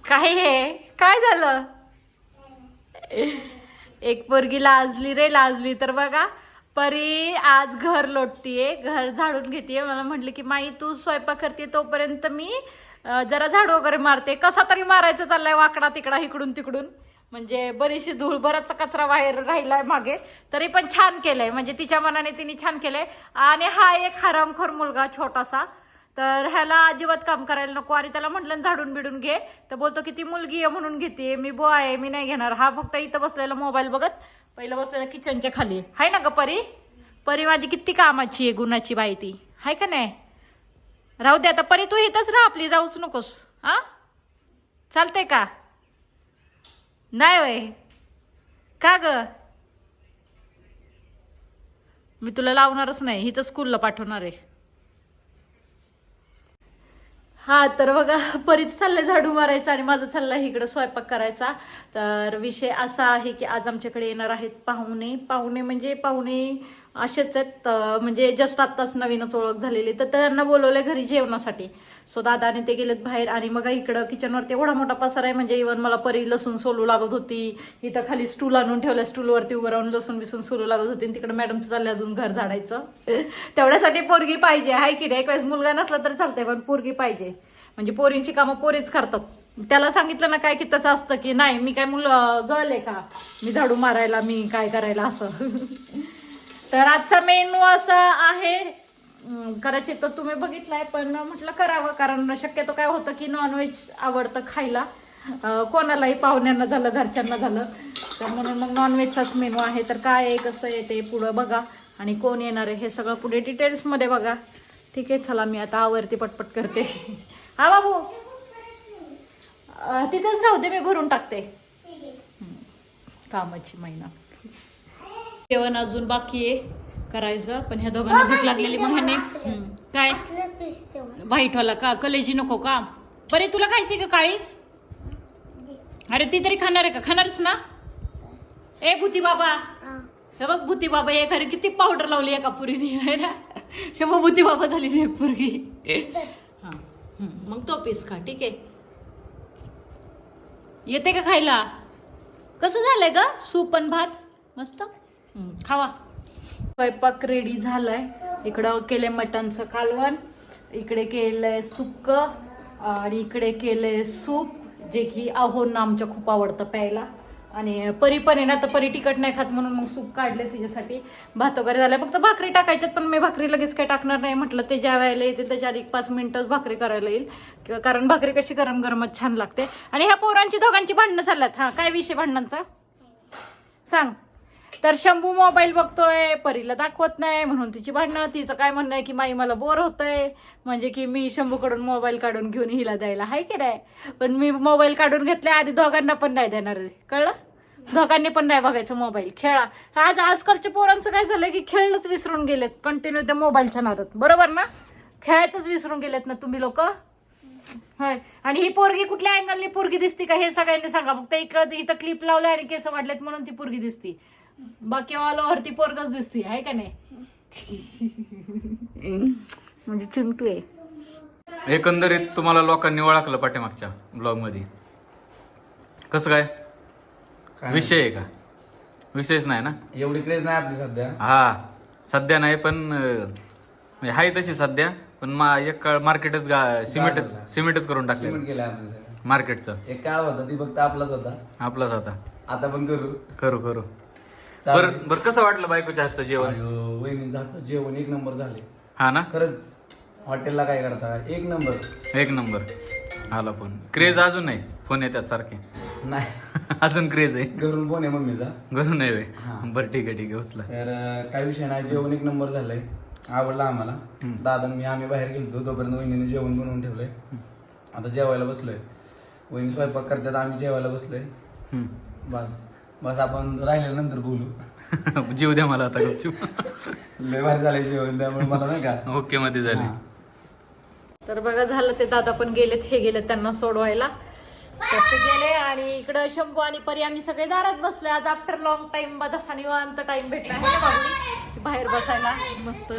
काय हे काय झालं? एक पोरगी लाजली रे लाजली. तर बघा परी आज घर लोटतीये, घर झाडून घेतीये. मला म्हटली की माई तू स्वयंपाक करते तोपर्यंत मी जरा झाडू वगैरे मारते. कसा तरी मारायचं चाललाय वाकडा तिकडा इकडून तिकडून, म्हणजे बरीचशी धूळ बराचसा कचरा बाहेर राहिलाय मागे, तरी पण छान केलंय, म्हणजे तिच्या मनाने तिने छान केलंय. आणि हा एक हरामखोर मुलगा छोटासा, तर ह्याला अजिबात काम करायला नको. आणि त्याला म्हटलं झाडून बिडून घे तर बोलतो की ती मुलगी आहे म्हणून घेते, मी बुवा आहे मी नाही घेणार. हा फक्त इथं बसलेला मोबाईल बघत, पहिलं बसलेला किचनच्या खाली. हाय ना ग परी? परी माझी किती कामाची आहे, गुणाची बाई ती, हाय का नाही? राहू दे आता परी, तू इथंच राहा आपली, जाऊच नकोस. हा चालतंय का? नाही वय का ग? मी तुला लावणारच नाही, इथं स्कूलला पाठवणार आहे. हा तर बघा परीच चाललंय झाडू मारायचा आणि माझं चाललंय इकडं स्वयंपाक करायचा. तर विषय असा आहे की आज आमच्याकडे येणार आहेत पाहुणे. पाहुणे म्हणजे पाहुणे असेच आहेत, म्हणजे जस्ट आत्ताच नवीनच ओळख झालेली, तर त्यांना बोलवलंय घरी जेवणासाठी. सो दादाने ते गेलेत बाहेर. आणि मग इकडं किचनवरती एवढा मोठा पसार आहे, म्हणजे इव्हन मला परी लसूण सोलू लागत होती. इथं खाली स्टूल आणून ठेवलं, स्टूलवरती उभं राहून लसूण बिसून सोलू लागत होती. तिकडे मॅडमचं चाललंय अजून घर झाडायचं. तेवढ्यासाठी पोरगी पाहिजे, हाय की नाही? एक वेळेस मुलगा नसला तरी चालतंय, पण पोरगी पाहिजे. म्हणजे पोरींची कामं पोरीच करतात. त्याला सांगितलं ना काय की तसं असतं की नाही मी काय गर्ल आहे का मी झाडू मारायला, मी काय करायला असं. तर आजचा मेनू असा आहे, कदाचित तर तुम्ही बघितलाय पण म्हटलं करावं, कारण शक्यतो काय होतं की नॉनव्हेज आवडतं खायला कोणालाही, पाहुण्यांना झालं घरच्यांना झालं, तर म्हणून मग नॉनव्हेजचाच मेनू आहे. तर काय आहे कसं आहे ते पुढं बघा, आणि कोण येणार आहे हे सगळं पुढे डिटेल्समध्ये बघा. ठीक आहे चला मी आता आवरती पटपट करते. हा बाबू तिथेच राहू दे, मी भरून टाकते. कामाची महिना. जेवण अजून बाकी आहे करायचं, पण ह्या दोघांना भूक लागलेली. मग ह्याने काय व्हाईटवाला का कलेजी नको का? बरे तुला खायचंय का काळीच? अरे ती तरी खाणार आहे का? खाणारच ना? ए भूती बाबा, हे बघ भूती बाबा, हे खरे किती पावडर लावली एका पुरीने, आहे ना? शंभू भूती बाबा झाली नाही पुरगी. हा मग तो पीस खा, ठीक आहे? येते का खायला? कसं झालंय ग सूप आणि भात? मस्त खावा. स्वयंपाक रेडी झालाय. इकडं केलंय मटणचं कालवण, इकडे केलंय सुक्क, आणि इकडे केलंय सूप, जे की आहोंना आमच्या खूप आवडतं प्यायला. आणि परी पण आहे ना, तर परी तिखट नाही खात म्हणून मग सूप काढले तिच्यासाठी. भात वगैरे झालाय, फक्त भाकरी टाकायच्यात, पण मी भाकरी लगेच काही टाकणार नाही. म्हटलं ते ज्या वेळेला येते त्याच्या आधी 5 मिनिटच भाकरी करायला येईल, कारण भाकरी कशी गरम गरमच छान लागते. आणि ह्या पोरांची दोघांची भांडणं चालल्यात. हा काय विषय भांडणांचा सांग? तर शंभू मोबाईल बघतोय, परीला दाखवत नाही म्हणून तिची भांडणं. तिचं काय म्हणणं आहे की माई मला बोर होतंय, म्हणजे की मी शंभूकडून मोबाईल काढून घेऊन हिला द्यायला, हाय की नाही? पण मी मोबाईल काढून घेतले आधी, दोघांना पण नाही देणार, कळलं? दोघांनी पण नाही बघायचं मोबाईल, खेळा. आजकालच्या पोरांचं काय झालंय की खेळणंच विसरून गेलेत, कंटिन्यू त्या मोबाईलच्या नादात. बरोबर ना? खेळायचंच विसरून गेलेत ना तुम्ही लोक. होय. आणि ही पोरगी कुठल्या अँगलनी पोरगी दिसती का हे सगळ्यांनी सांगा. फक्त इथं क्लिप लावलंय आणि केस वाढलेत म्हणून ती पोरगी दिसती, बाकी ऑल ओव्हर ती पोरगच दिसती, आहे का नाही? म्हणजे चिंटू आहे. एकंदरीत तुम्हाला लोकांनी ओळखलं पाठीमागच्या ब्लॉग मध्ये, कसं काय? विषय आहे का? विषयच नाही ना, एवढी क्रेज नाही आपली सध्या. हा सध्या नाही, पण म्हणजे हाय तशी सध्या, पण एक काळ मार्केटच सिमेंटच करून टाकले पेमेंट केलं आपण सगळं. मार्केटचं. एक काळ होता ती फक्त आपलाच होता, आपलाच होता. आता पण करू करू करू. चालेल. बरं कसं वाटलं बायकोच्या हातचं जेवण? अयो, वहिनींचं हातचं जेवण एक नंबर झाले. हा ना, खरंच हॉटेलला काय करता, एक नंबर. एक नंबर. आला फोन. क्रेज अजून नाही, फोन येतात सारखे. नाही अजून क्रेज आहे. घरून फोन आहे मम्मीचा. घरून नाही वे. हा. बरं ठीक आहे उचला. तर काही विषय नाही, जेवण एक नंबर झालंय, आवडलं आम्हाला. दादा मी आम्ही बाहेर गेलो तोपर्यंत वहिनीने जेवण बनवून ठेवलंय. आता जेवायला बसलोय, वहिनी स्वयंपाक करतात, आम्ही जेवायला बसलोय. बस बस आपण राहिल्यानंतर बोलू. जीव द्या मला आता गपचूप. लय भारी झालंय जेवण, त्यामुळे मला नाही का ओके मध्ये झाले. तर बघा झालं, ते दादा पण गेलेत, हे गेलेत त्यांना सोडवायला. तर ते गेले. आणि इकडं शंभू आणि परी आम्ही सगळे दारात बसलोय. आज आफ्टर लॉंग टाइम बदासा निवांत टाइम भेटला आहे ना बाबडी, की बाहेर बसायला मस्त.